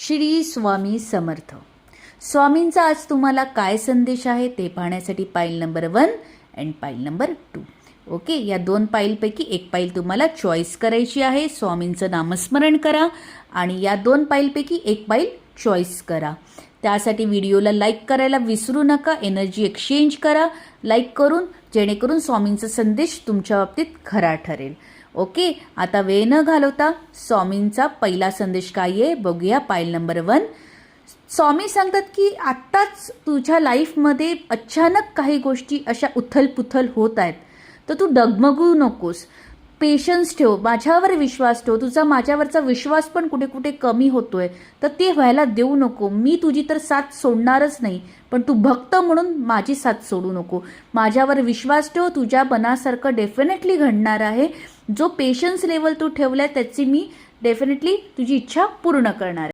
श्री स्वामी समर्थ. स्वामींचा आज तुम्हाला काय संदेश आहे ते पाहण्यासाठी पाईल नंबर 1 अँड पाईल नंबर 2. ओके, या दोन पाईलपैकी एक पाईल तुम्हाला चॉईस करायची आहे. स्वामींचं नामस्मरण करा आणि या दोन पाईलपैकी एक पाईल चॉईस करा. त्यासाठी व्हिडिओला लाईक करायला विसरू नका. एनर्जी एक्सचेंज करा लाईक करून, जेणेकरून स्वामींचा संदेश तुमच्या बाबतीत खरा ठरेल. ओके, आता वेळ न घालवता स्वामींचा पहिला संदेश काय आहे बघूया. पाईल नंबर 1. स्वामी सांगतात की आत्ताच तुझ्या लाईफमध्ये अचानक काही गोष्टी अशा उथलपुथल होत आहेत, तर तू डगमगू नकोस. पेशन्स ठेव, माझ्यावर विश्वास ठेव. तुझा माझ्यावरचा विश्वास पण कुठे कुठे कमी होतोय, तर ते व्हायला देऊ नको. मी तुझी तर साथ सोडणारच नाही, पण तू भक्त म्हणून माझी साथ सोडू नको. माझ्यावर विश्वास ठेव, तुझ्या मनासारखं डेफिनेटली घडणार आहे. जो पेशन्स लेवल तू ठेवलाय त्याची मी डेफिनेटली तुझी इच्छा पूर्ण करणार आहे.